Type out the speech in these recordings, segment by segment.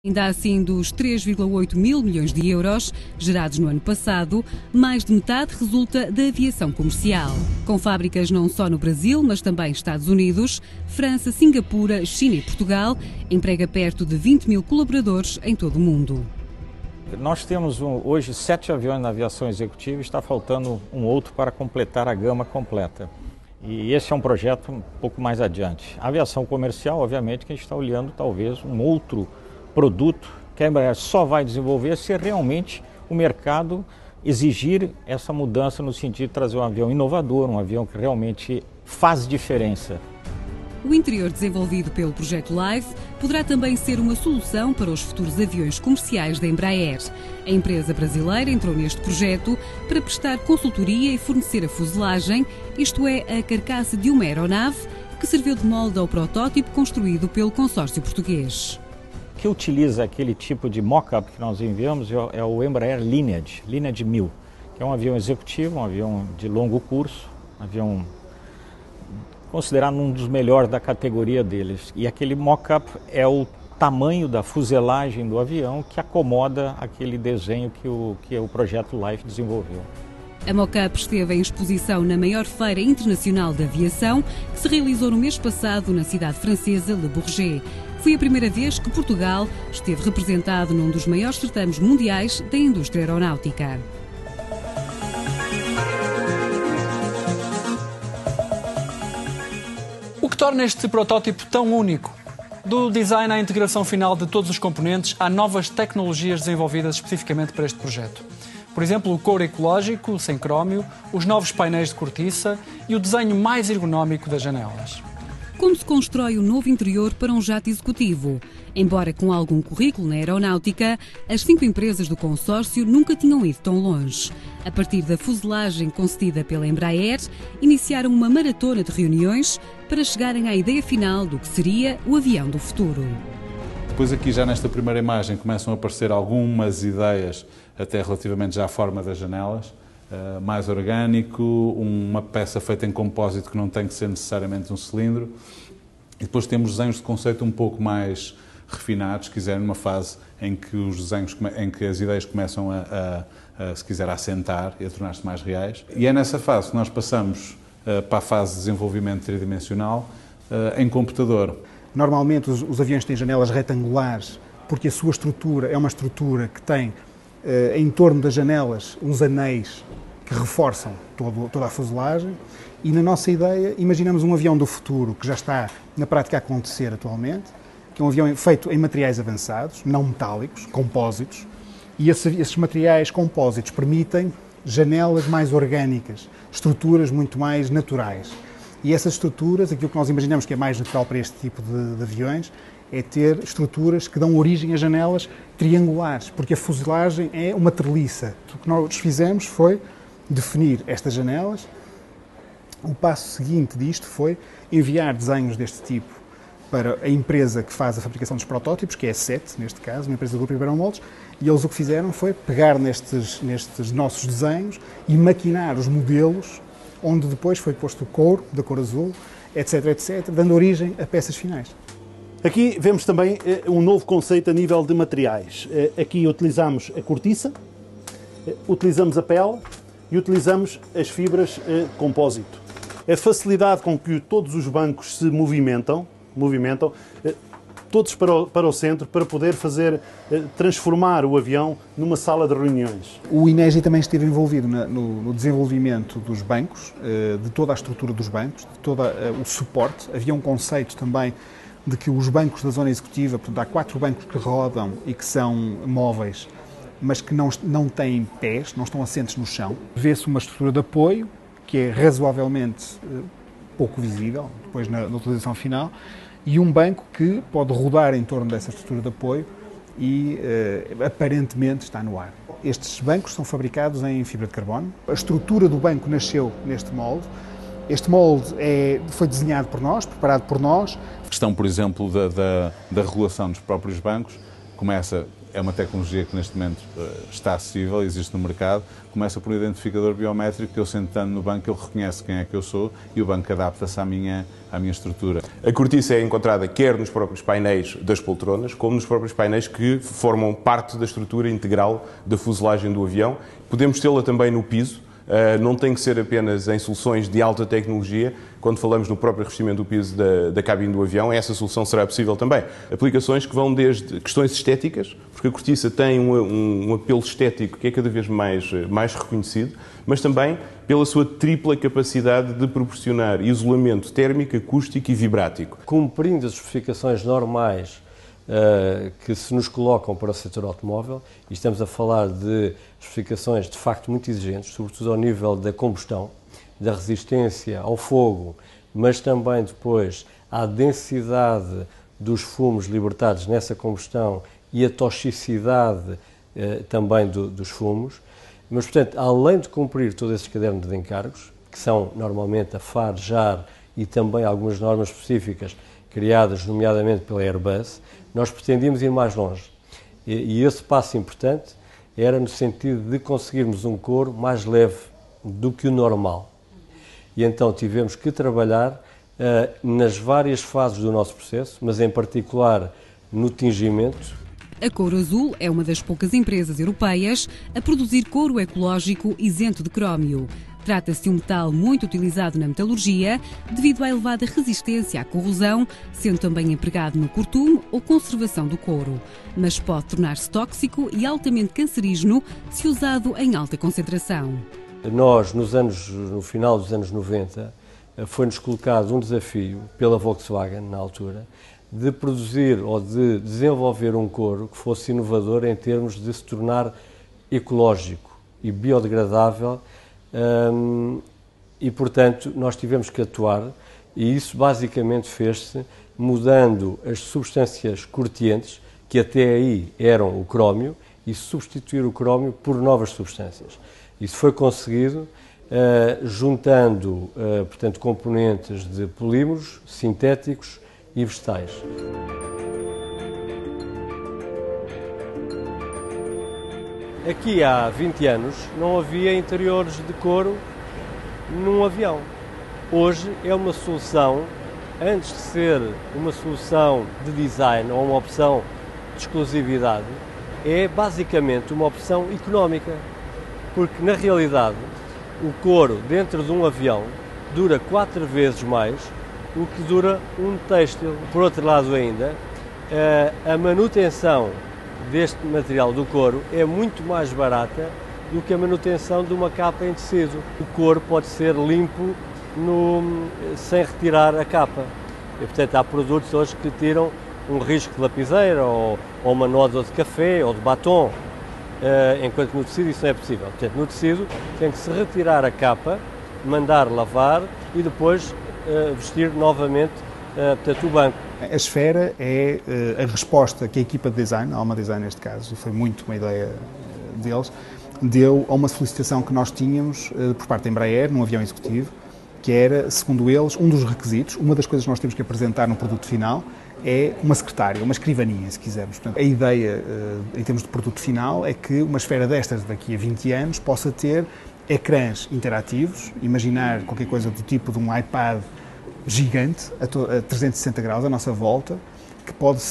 Ainda assim, dos 3,8 mil milhões de euros gerados no ano passado, mais de metade resulta da aviação comercial. Com fábricas não só no Brasil, mas também Estados Unidos, França, Singapura, China e Portugal, emprega perto de 20 mil colaboradores em todo o mundo. Nós temos hoje 7 aviões na aviação executiva e está faltando um outro para completar a gama completa. E esse é um projeto um pouco mais adiante. A aviação comercial, obviamente, que a gente está olhando talvez um outro produto que a Embraer só vai desenvolver se realmente o mercado exigir essa mudança no sentido de trazer um avião inovador, um avião que realmente faz diferença. O interior desenvolvido pelo projeto Live poderá também ser uma solução para os futuros aviões comerciais da Embraer. A empresa brasileira entrou neste projeto para prestar consultoria e fornecer a fuselagem, isto é, a carcaça de uma aeronave que serviu de molde ao protótipo construído pelo consórcio português. O que utiliza aquele tipo de mock-up que nós enviamos é o Embraer Lineage 1000, que é um avião executivo, um avião de longo curso, um avião considerado um dos melhores da categoria deles. E aquele mock-up é o tamanho da fuselagem do avião que acomoda aquele desenho que o projeto Life desenvolveu. A mock-up esteve em exposição na maior feira internacional de aviação, que se realizou no mês passado na cidade francesa Le Bourget. Foi a primeira vez que Portugal esteve representado num dos maiores certames mundiais da indústria aeronáutica. O que torna este protótipo tão único? Do design à integração final de todos os componentes, há novas tecnologias desenvolvidas especificamente para este projeto. Por exemplo, o couro ecológico, sem crómio, os novos painéis de cortiça e o desenho mais ergonómico das janelas. Como se constrói o novo interior para um jato executivo? Embora com algum currículo na aeronáutica, as 5 empresas do consórcio nunca tinham ido tão longe. A partir da fuselagem concedida pela Embraer, iniciaram uma maratona de reuniões para chegarem à ideia final do que seria o avião do futuro. Depois aqui já nesta primeira imagem começam a aparecer algumas ideias, até relativamente já à forma das janelas. Mais orgânico, uma peça feita em compósito que não tem que ser necessariamente um cilindro. E depois temos desenhos de conceito um pouco mais refinados, se quiser, numa fase em que os desenhos, em que as ideias começam se quiser, a assentar e a tornar-se mais reais. E é nessa fase que nós passamos para a fase de desenvolvimento tridimensional em computador. Normalmente os aviões têm janelas retangulares porque a sua estrutura é uma estrutura que tem em torno das janelas uns anéis que reforçam toda a fuselagem, e na nossa ideia imaginamos um avião do futuro que já está na prática a acontecer atualmente, que é um avião feito em materiais avançados, não metálicos, compósitos, e esses materiais compósitos permitem janelas mais orgânicas, estruturas muito mais naturais. E essas estruturas, aquilo que nós imaginamos que é mais natural para este tipo de aviões, é ter estruturas que dão origem a janelas triangulares, porque a fuselagem é uma treliça. O que nós fizemos foi definir estas janelas. O passo seguinte disto foi enviar desenhos deste tipo para a empresa que faz a fabricação dos protótipos, que é a SET, neste caso, uma empresa do Grupo Ribeirão Moldes, e eles o que fizeram foi pegar nestes nossos desenhos e maquinar os modelos, onde depois foi posto o couro, da cor azul, etc, etc, dando origem a peças finais. Aqui vemos também um novo conceito a nível de materiais. Aqui utilizamos a cortiça, utilizamos a pele e utilizamos as fibras compósito. A facilidade com que todos os bancos se movimentam todos para o centro, para poder transformar o avião numa sala de reuniões. O INEGI também esteve envolvido no desenvolvimento dos bancos, de toda a estrutura dos bancos, de todo o suporte. Havia um conceito também de que os bancos da zona executiva, portanto, há 4 bancos que rodam e que são móveis, mas que não têm pés, não estão assentes no chão. Vê-se uma estrutura de apoio, que é razoavelmente pouco visível, depois na utilização final, e um banco que pode rodar em torno dessa estrutura de apoio e aparentemente está no ar. Estes bancos são fabricados em fibra de carbono. A estrutura do banco nasceu neste molde. Este molde foi desenhado por nós, preparado por nós. A questão, por exemplo, da regulação dos próprios bancos começa é uma tecnologia que neste momento está acessível, existe no mercado. Começa por um identificador biométrico que eu sentando no banco, ele reconhece quem é que eu sou e o banco adapta-se à minha estrutura. A cortiça é encontrada quer nos próprios painéis das poltronas, como nos próprios painéis que formam parte da estrutura integral da fuselagem do avião. Podemos tê-la também no piso. Não tem que ser apenas em soluções de alta tecnologia. Quando falamos no próprio revestimento do piso da cabine do avião, essa solução será possível também. Aplicações que vão desde questões estéticas, porque a cortiça tem um apelo estético que é cada vez mais reconhecido, mas também pela sua tripla capacidade de proporcionar isolamento térmico, acústico e vibrático. Cumprindo as especificações normais que se nos colocam para o setor automóvel, e estamos a falar de especificações de facto muito exigentes, sobretudo ao nível da combustão, da resistência ao fogo, mas também depois à densidade dos fumos libertados nessa combustão e a toxicidade também dos fumos. Mas, portanto, além de cumprir todos esses cadernos de encargos, que são normalmente a FAR, JAR e também algumas normas específicas criadas nomeadamente pela Airbus, nós pretendíamos ir mais longe. E esse passo importante era no sentido de conseguirmos um couro mais leve do que o normal. E então tivemos que trabalhar nas várias fases do nosso processo, mas em particular no tingimento. A Couro Azul é uma das poucas empresas europeias a produzir couro ecológico isento de crómio. Trata-se de um metal muito utilizado na metalurgia devido à elevada resistência à corrosão, sendo também empregado no cortume ou conservação do couro. Mas pode tornar-se tóxico e altamente cancerígeno se usado em alta concentração. Nós, no final dos anos 90, foi-nos colocado um desafio pela Volkswagen, na altura, de produzir ou de desenvolver um couro que fosse inovador em termos de se tornar ecológico e biodegradável. E, portanto, nós tivemos que atuar e isso basicamente fez-se mudando as substâncias corteantes, que até aí eram o crómio, e substituir o crómio por novas substâncias. Isso foi conseguido juntando, portanto, componentes de polímeros, sintéticos e vegetais. Aqui há 20 anos não havia interiores de couro num avião. Hoje é uma solução, antes de ser uma solução de design ou uma opção de exclusividade, é basicamente uma opção económica, porque na realidade o couro dentro de um avião dura 4 vezes mais do que dura um têxtil. Por outro lado ainda, a manutenção deste material do couro é muito mais barata do que a manutenção de uma capa em tecido. O couro pode ser limpo sem retirar a capa. E, portanto, há produtos hoje que tiram um risco de lapiseira ou uma nódoa de café ou de batom, enquanto no tecido isso não é possível. Portanto, no tecido tem que se retirar a capa, mandar lavar e depois vestir novamente portanto, o banco. A esfera é a resposta que a equipa de design, a Alma Design neste caso, foi muito uma ideia deles, deu a uma solicitação que nós tínhamos por parte da Embraer, num avião executivo, que era, segundo eles, um dos requisitos, uma das coisas que nós temos que apresentar no produto final é uma secretária, uma escrivaninha, se quisermos. Portanto, a ideia, em termos de produto final, é que uma esfera destas, daqui a 20 anos, possa ter ecrãs interativos, imaginar qualquer coisa do tipo de um iPad gigante, a 360 graus à nossa volta, que pode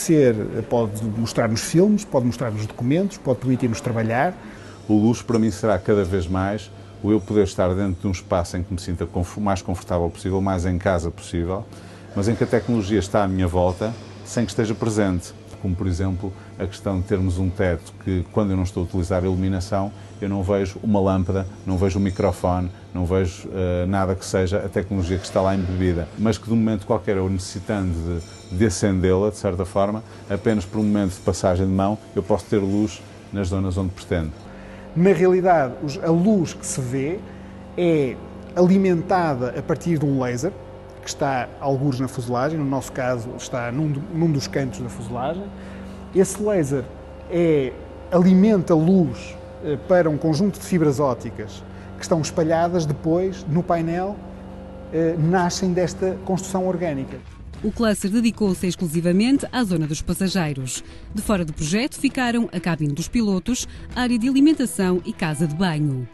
mostrar-nos filmes, pode mostrar-nos documentos, pode permitir-nos trabalhar. O luxo para mim será cada vez mais o eu poder estar dentro de um espaço em que me sinta o mais confortável possível, mais em casa possível, mas em que a tecnologia está à minha volta sem que esteja presente. Como, por exemplo, a questão de termos um teto que, quando eu não estou a utilizar a iluminação, eu não vejo uma lâmpada, não vejo um microfone, não vejo nada que seja a tecnologia que está lá embebida, mas que de um momento qualquer eu necessitando de acendê-la, de certa forma, apenas por um momento de passagem de mão, eu posso ter luz nas zonas onde pretendo. Na realidade, a luz que se vê é alimentada a partir de um laser, que está algures na fuselagem, no nosso caso está num dos cantos da fuselagem. Esse laser alimenta luz para um conjunto de fibras ópticas que estão espalhadas depois no painel, nascem desta construção orgânica. O cluster dedicou-se exclusivamente à zona dos passageiros. De fora do projeto ficaram a cabine dos pilotos, área de alimentação e casa de banho.